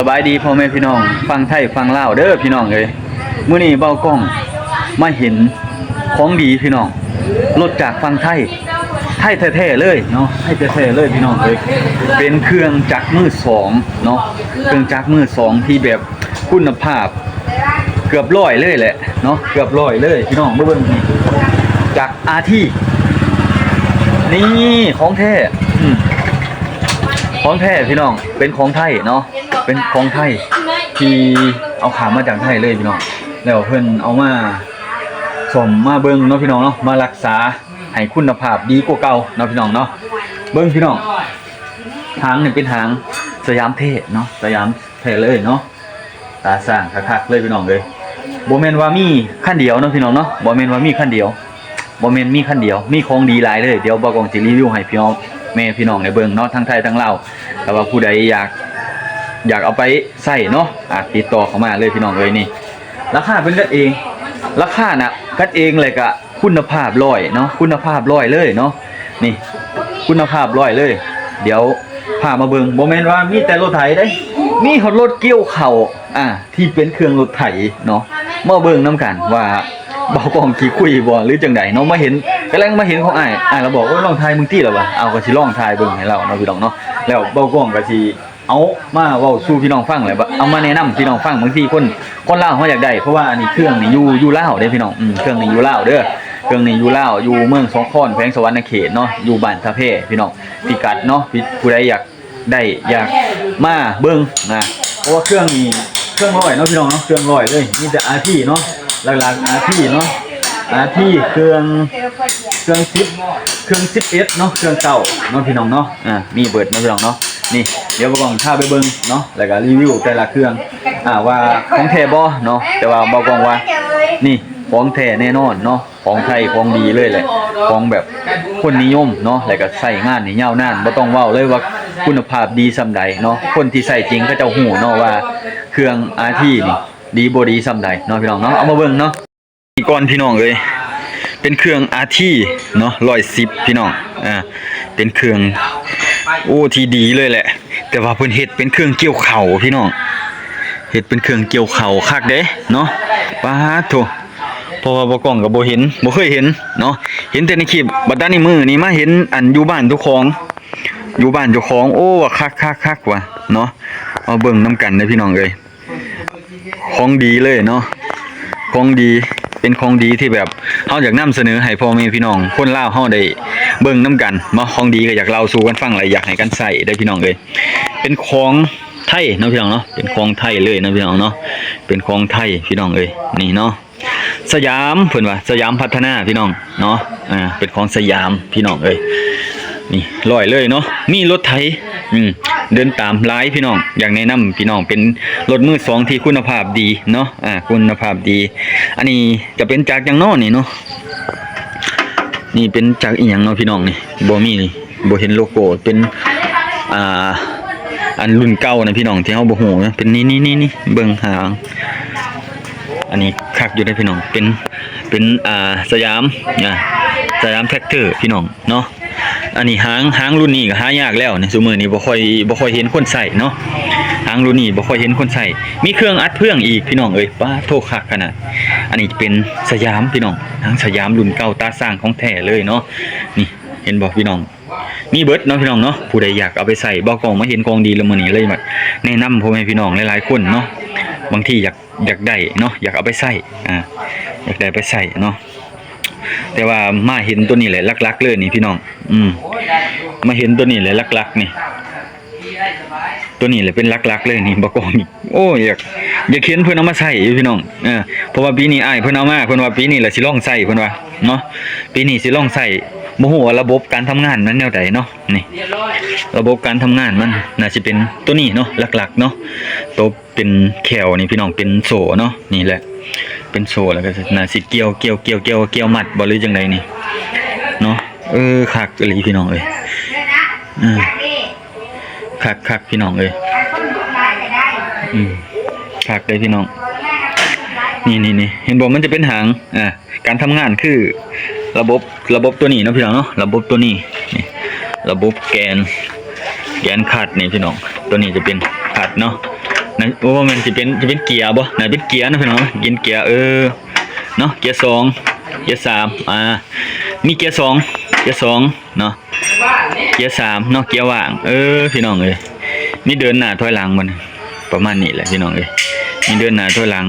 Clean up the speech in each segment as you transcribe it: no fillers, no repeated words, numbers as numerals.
สบายดีพ่อแม่พี่น้องฟังไทยฟังลาวเด้อพี่น้องเอ้ยมื้อนี้เบ้ากล้องมาเห็นของดีพี่น้องรถจากฟังไทยแท้ๆเลยเนาะให้แท้ๆเลยพี่น้องเอ้ยเป็นเครื่องจักรมือสองเนาะเครื่องจักรมือสองที่แบบคุณภาพเกือบร้อยเลยแหละเนาะเกือบร้อยเลยพี่น้องเบิ่งนี่จากอาที่นี่ของแท้ของแท้พี่น้องเป็นของไทยเนาะเป็นของไทยที่เอาขามาจากไทยเลยพี่น้องแล้วเพิ่นเอามาสมมาเบิ่งเนาะพี่น้องเนาะมารักษาให้คุณภาพดีกว่าเก่าเนาะพี่น้องเนาะเบิ่งพี่น้องหางนี่เป็นหางสยามเทศเนาะสยามเทศเลยเนาะตาสร้างคักๆเลยพี่น้องเลยบ่แม่นว่ามีคันเดียวเนาะพี่น้องเนาะบ่แม่นว่ามีคันเดียวบ่แม่นมีคันเดียวมีของดีหลายเลยเดี๋ยวบ่กองสิรีวิวให้พี่น้องแม่พี่น้องในเบิ่งเนาะทั้งไทยทั้งลาวแต่ว่าผู้ใดอยากเอาไปใส่เนาะติดต่อเข้ามาเลยพี่น้องเลยนี่ราคาเป็นกันเองราคาน่ะกันเองเลยกะคุณภาพร้อยเนาะคุณภาพร้อยเลยเนาะนี่คุณภาพร้อยเลยเดี๋ยวพามาเบิ่งบ่แม่นว่ามีแต่รถไถได้มีรถเกี่ยวข้าวที่เป็นเครื่องรถไถเนาะมาเบิ่งนํกันว่าเบากองขี้คุยบ่หรือจังไดเนาะมาเห็นกำลังมาเห็นของอ้ายเราบอกว่าลองทายมึงติล่ะวะเอาก็สิลองทายเบิ่งให้เราเนาะพี่น้องเนาะแล้วเบากองก็สิเอามาเว้าสู่พี่น้องฟังเลยเอามาแนะนำพี่น้องฟังบางทีคนลาวเขาอยากได้เพราะว่าอันนี้เครื่องนี่อยู่ลาวเด้พี่น้องเครื่องนี่อยู่ลาวเด้อเครื่องนี่อยู่ลาวอยู่เมืองสองคอนแขวงสวรรณเขตเนาะอยู่บ้านทะเพพี่น้องพิกัดเนาะผู้ใดอยากได้อยากมาเบิ่งนะเพราะว่าเครื่องนี่เครื่องร้อยเนาะพี่น้องเนาะเครื่องร้อยเลยมีแต่อาที่เนาะหลักๆอาที่เนาะอาที่เครื่อง10เครื่อง11เนาะเครื่องเก่าเนาะพี่น้องเนาะมีเบิดเนาะพี่น้องเนาะนี่เดี๋ยวบ่กองถ้าไปเบิ่งเนาะแล้วก็รีวิวแต่ละเครื่องว่าของแท้บ่เนาะแต่ว่าบ่กองว่านี่ของแท้แน่นอนเนาะของไทยของดีเลยแหละของแบบคนนิยมเนาะแล้วก็ใช้งานนี่ยาวนานบ่ต้องเว้าเลยว่าคุณภาพดีส่ำใดเนาะคนที่ใช้จริงก็เจ้าฮู้เนาะว่าเครื่องอาที่นี่ดีบ่ดีส่ำใดเนาะพี่น้องเนาะเอามาเบิ่งเนาะนี่ก่อนพี่น้องเอ้ยเป็นเครื่องอาที่เนาะ110พี่น้องเป็นเครื่องที่ดีเลยแหละแต่ว่าเพิ่นเฮ็ดเป็นเครื่องเกี่ยวข้าวพี่น้องเฮ็ดเป็นเครื่องเกี่ยวข้าวคักเด้เนาะปาโถเพราะว่าบ่กล้องก็บ่เห็นบ่เคยเห็นเนาะเห็นแต่ในคลิปบัดนี้มื้อนี้มาเห็นอันอยู่บ้านเจ้าของคักว่ะเนาะเอาเบิ่งนํกันเด้อพี่น้องเอ้ยของดีเลยเนาะของดีเป็นของดีที่แบบเฮาอยากนำเสนอให้พ่อแม่พี่น้องคนลาวเฮาได้เบิ่งนํกันมาของดีก็อยากเล่าสู่กันฟังหลายอยากให้กันใส่ได้พี่น้องเอ้ยเป็นของไทยเนาะพี่น้องเนาะเป็นของไทยเลยนะพี่น้องเนาะเป็นของไทยพี่น้องเอ้ยนี่เนาะสยามเพิ่นว่าสยามพัฒนาพี่น้องเนาะเป็นของสยามพี่น้องเอ้ยนี่ร้อยเลยเนาะมีรถไถเดินตามหลายพี่น้องอยากแนะนำพี่น้องเป็นรถมือสองที่คุณภาพดีเนาะคุณภาพดีอันนี้จะเป็นจากอย่างน้อนี่เนาะนี่เป็นจากอีหยังเนาะพี่น้องนี่บ่มีนี่บ่เห็นโลโก้เป็นอันรุ่นเก่านะพี่น้องที่เฮาบ่ฮู้นะเป็นนี่เบิ่งหางอันนี้คักอยู่ได้พี่น้องเป็นสยามสยามแท็กเตอร์พี่น้องเนาะอันนี้หางรุ่นนี้ก็หายากแล้วเนี่ยซุมื้อนี้บ่ค่อยเห็นคนใส่เนาะหางรุ่นนี้บ่ค่อยเห็นคนใส่มีเครื่องอัดเพื่องอีกพี่น้องเอ้ยป้าโทคักขนาดอันนี้เป็นสยามพี่น้องหางสยามรุ่นเก่าตาสร้างของแท้เลยเนาะนี่เห็นบ่พี่น้องมีเบิดเนาะพี่น้องเนาะผู้ใดอยากเอาไปใส่บ่กองมาเห็นกองดีแล้วมื้อนี้เลยแบบแนะนำพ่อแม่พี่น้องหลายๆคนเนาะบางทีอยากได้เนาะอยากเอาไปใส่อยากได้ไปใส่เนาะแต่ว่ามาเห็นตัวนี้แหละลักๆเลยนี่พี่น้องมาเห็นตัวนี้แหละลักๆนี่ตัวนี้แหละเป็นลักๆเลยนี่บ่กองนี่โอ้อยากเห็นเพิ่นเอามาใส่อยู่พี่น้องเพราะว่าปีนี้อ้ายเพิ่นเอามาเพิ่นว่าปีนี้แหละสิลองใส่เพิ่นว่าเนาะปีนี้สิลองใส่บ่ฮู้ว่าระบบการทำงานมันแนวใดเนาะนี่ระบบการทำงานมันน่าสิเป็นตัวนี้เนาะหลักๆเนาะตัวเป็นแขวนี่พี่น้องเป็นโซ่เนาะนี่แหละเป็นโซ่แล้วก็น่าสิเกี่ยวมัดบ่หรือจังไดนี่เนาะคักอีหลีพี่น้องเอ้ยคักพี่น้องเอ้ยคักเลยพี่น้องนี่เห็นบ่มันจะเป็นหางการทำงานคือระบบตัวนี้เนาะพี่น้องเนาะระบบตัวนี้นี่ระบบแกนขัดนี่พี่น้องตัวนี้จะเป็นขัดเนาะ นั่นโอ้มันสิเป็นเกียร์บ่น่าเป็นเกียร์นะพี่น้องเป็นเกียร์เนาะเกียร์2เกียร์3มีเกียร์2เกียร์2เนาะเกียร์3เนาะเกียร์ว่างพี่น้องเอ้ยมีเดินหน้าถอยหลังมันประมาณนี้แหละพี่น้องเอ้ยมีเดินหน้าถอยหลัง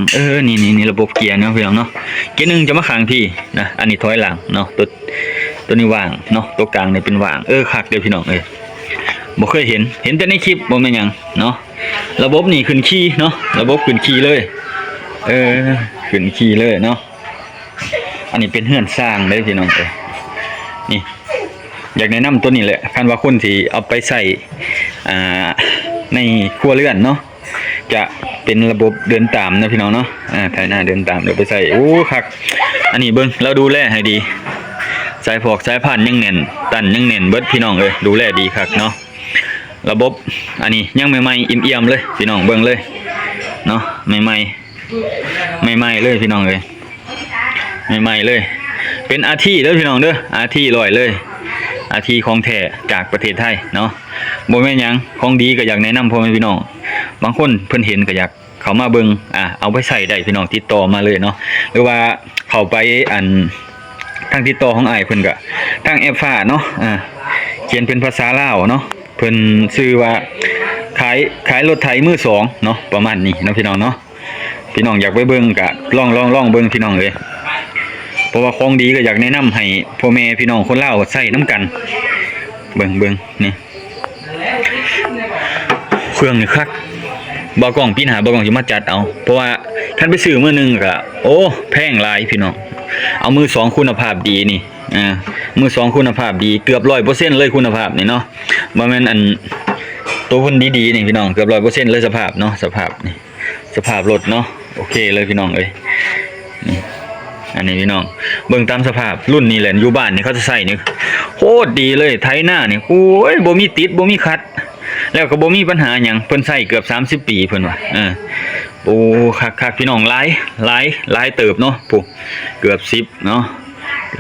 นี่ระบบเกียร์เนาะพี่น้องเนาะเกียร์1จะมาข้างพี่นะอันนี้ถอยหลังเนาะตัวนี้ว่างเนาะตัวกลางนี่เป็นว่างคักเด้อพี่น้องเอ้ยบ่เคยเห็นแต่ในคลิปบ่แม่นหยังเนาะระบบนี่ขึ้นคีย์เนาะระบบขึ้นคีย์เลยขึ้นคีย์เลยเนาะอันนี้เป็นเฮือนสร้างเด้อพี่น้องเอ้ยนี่อยากแนะนำตัวนี้แหละคันว่าคนที่เอาไปใส่ในครัวเรือนเนาะจะเป็นระบบเดินตามนะพี่น้องเนาะถ่ายหน้าเดินตามเดี๋ยวไปใส่คักอันนี้เบิ่งเราดูแลให้ดีสายพอกสายพันยังแน่นตันยังแน่นเบิดพี่น้องเอ้ยดูแลดีคักเนาะระบบอันนี้ยังใหม่ๆอิ่มเอี่ยมเลยพี่น้องเบิ่งเลยเนาะใหม่เลยพี่น้องเอ้ยใหม่เลยเป็นอาทีเด้อพี่น้องเด้ออาทีลอยเลยอาทีของแท้จากประเทศไทยเนาะบ่แม่นหยังของดีก็อยากแนะนำพ่อแม่พี่น้องบางคนเพิ่นเห็นก็อยากเข้ามาเบิ่งเอาไปใส่ได้พี่น้องติดต่อมาเลยเนาะหรือว่าเข้าไปทางติดต่อของอ้ายเพิ่นก็ทางแอปฟ้าเนาะเขียนเป็นภาษาลาวเนาะเพิ่นชื่อว่าขายรถไถมือ2เนาะประมาณนี้เนาะพี่น้องเนาะพี่น้องอยากไปเบิ่งก็ลองเบิ่งพี่น้องเลยเพราะว่าของดีก็อยากแนะนำให้พ่อแม่พี่น้องคนลาวใช้น้ำกันเบิ่งนี่เครื่องนี่คักบ่กล้องปีหน้าบ่กล้องสิมาจัดเอาเพราะว่าคันไปซื้อมื้อนึงก็แพงหลายพี่น้องเอามือ2คุณภาพดีนี่มือ2คุณภาพดีเกือบ 100% เลยคุณภาพนี่เนาะบ่แม่นอันตัวเพิ่นดีๆนี่พี่น้องเกือบ 100% เลยสภาพเนาะสภาพนี่สภาพรถเนาะโอเคเลยพี่น้องเอ้ยนี่อันนี้พี่น้องเบิ่งตามสภาพรุ่นนี้แหละอยู่บ้านนี่เขาจะใส่นี่โคตรดีเลยไถหน้านี่โอ้ยบ่มีติดบ่มีขัดแล้วก็บ่มีปัญหาหยังเพิ่นใส่เกือบ30ปีเพิ่นว่าคักพี่น้องหลายเติบเนาะปุ๊เกือบ10เนาะ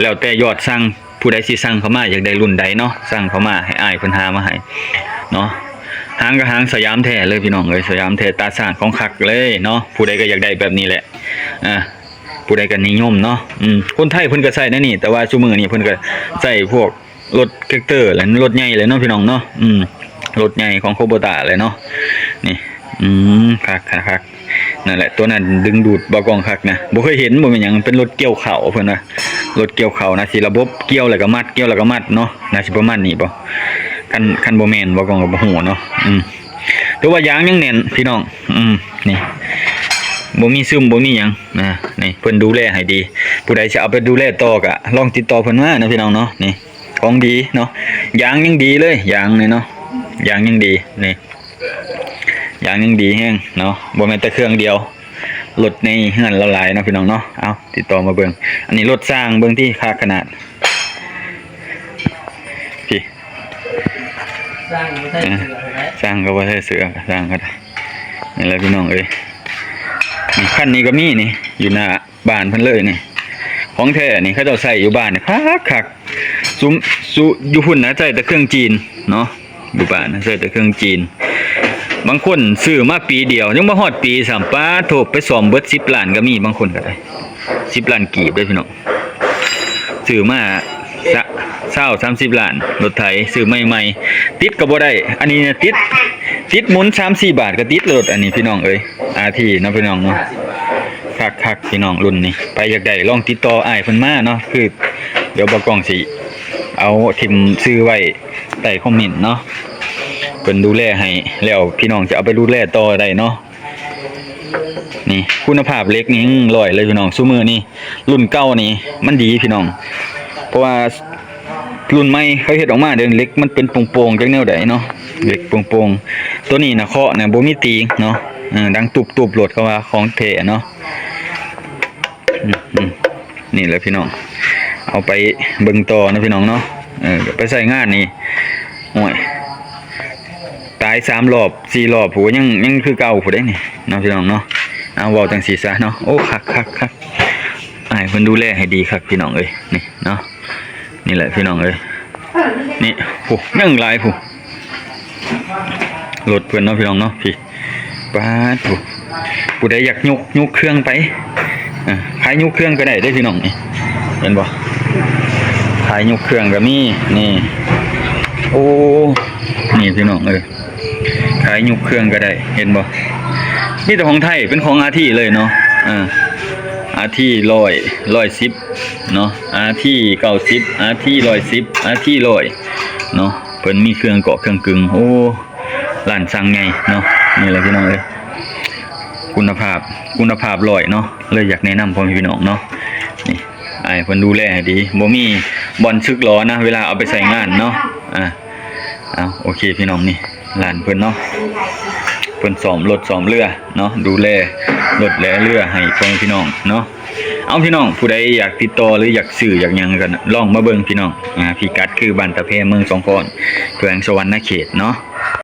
แล้วแต่ยอดสั่งผู้ใดสิสั่งเข้ามาอยากได้รุ่นใดเนาะสั่งเข้ามาให้อ้ายเพิ่นหามาให้เนาะหางก็หางสยามแท้เลยพี่น้องเอ้ยสยามแท้ตาสร้างของคักเลยเนาะผู้ใดก็อยากได้แบบนี้แหละผู้ใดก็นิยมเนาะคนไทยเพิ่นก็ใช้นะนี่แต่ว่าซุมื้อนี้เพิ่นก็ใช้พวกรถแท็กเตอร์และรถใหญ่เลยเนาะพี่น้องเนาะรถใหญ่ของโคโบตะเลยเนาะนี่คักนั่นแหละตัวนั้นดึงดูดบ่กล้องคักนะบ่เคยเห็นบ่แม่นหยังเป็นรถเกี่ยวข้าวเพิ่นว่ารถเกี่ยวข้าวนะสิระบบเกี่ยวแล้วก็มัดเนาะน่าสิประมาณนี้บ่คันบ่แม่นบ่กล้องก็บ่ฮู้เนาะแต่ว่ายางยังแน่นพี่น้องนี่บ่มีซึมบ่มีหยังนี่เพิ่นดูแลให้ดีผู้ใดสิเอาไปดูแลต่อก็ลองติดต่อเพิ่นมานะพี่น้องเนาะนี่ของดีเนาะยางยังดีเลยยางนี่เนาะยางยังดีนี่ยางยังดีแฮงเนาะบ่แม่นแต่เครื่องเดียวรถในเฮือนละลายเนาะพี่น้องเนาะเอาติดต่อมาเบิ่งอันนี้รถสร้างเบิ่งที่ค่าขนาดพี่สร้างก็บ่ใช่เสือสร้างก็ได้นี่แหละพี่น้องเอ้ยนี่คันนี้ก็มีนี่อยู่หน้าบ้านเพิ่นเลยนี่ของแท้นี่เขาเจ้าใส่อยู่บ้านนี่คักซุอยู่พุ่นนะใส่แต่เครื่องจีนเนาะอยู่บ้านใส่แต่เครื่องจีนบางคนซื้อมาปีเดียวยังบ่ฮอดปี3ป้าโทบไปซ่อมเบิด10ล้านก็มีบางคนก็ได้10ล้านกีบเด้อพี่น้องซื้อมา20-30ล้านรถไถซื้อใหม่ๆติดก็บ่ได้อันนี้เนี่ยติดหมุน 3-4 บาทก็ติดรถอันนี้พี่น้องเอ้ยRTเนาะพี่น้องเนาะคักพี่น้องรุ่นนี้ไปอยากได้ลองติดต่ออ้ายเพิ่นมาเนาะคือเดี๋ยวบ่กล้องสิเอาทิมซื้อไว้ใต้คอมเมนต์เนาะเพิ่นดูแลให้แล้วพี่น้องจะเอาไปดูแลต่อได้เนาะนี่คุณภาพเหล็กนี่ร้อยเลยพี่น้องซุมื้อนี้รุ่นเก่านี่มันดีพี่น้องเพราะว่ารุ่นใหม่เขาเฮ็ดออกมาเด้อเหล็กมันเป็นโป่งๆจังแนวใดเนาะเหล็กโป่งๆตัวนี้น่ะเคาะน่ะบ่มีตีเนาะดังตุบๆโหลดเข้าว่าของแท้เนาะนี่แหละพี่น้องเอาไปเบิ่งต่อนะพี่น้องเนาะไปใช้งานนี่โอ้ยตาย3รอบ4รอบผู้ยังคือเก่าผู้ใดนี่เนาะพี่น้องเนาะเอาเว้าจังซี่ซะเนาะโอ้คักอ้ายเพิ่นดูแลให้ดีคักพี่น้องเอ้ยนี่เนาะนี่แหละพี่น้องเอ้ยนี่ผู้ยังหลายผู้รถเพิ่นเนาะพี่น้องเนาะพี่ ปาดผู้ใดอยากยกเครื่องไปขายยกเครื่องก็ได้เด้อพี่น้องนี่เห็นบ่ขายยกเครื่องก็มีนี่โอ้นี่พี่น้องขายยกเครื่องก็ได้เห็นบ่มีแต่ของไทยเป็นของอาที่เลยเนาะอาที่110เนาะอาที่90อาที่110อาที่100เนาะเพิ่นมีเครื่องเกาะเครื่องกึ่งโอ้ร้านสั่งใหญ่เนาะนี่แหละพี่น้องคุณภาพร้อยเนาะเลยอยากแนะนำพ่อพี่น้องเนาะนี่ไอ้เพิ่นดูแลให้ดีบ่มีบ่อนชึกล้อนะเวลาเอาไปใส่งานเนาะเอาโอเคพี่น้องนี่ร้านเพิ่นเนาะเพิ่นซ่อมรถซ่อมเรือเนาะดูแลรถและเรือให้พ่อพี่น้องเนาะเอาพี่น้องผู้ใดอยากติดต่อหรืออยากซื้ออยากหยังกันลองมาเบิ่งพี่น้องพิกัดคือบ้านตะเพเมืองสองคอนแขวงสวรรณเขตเนาะ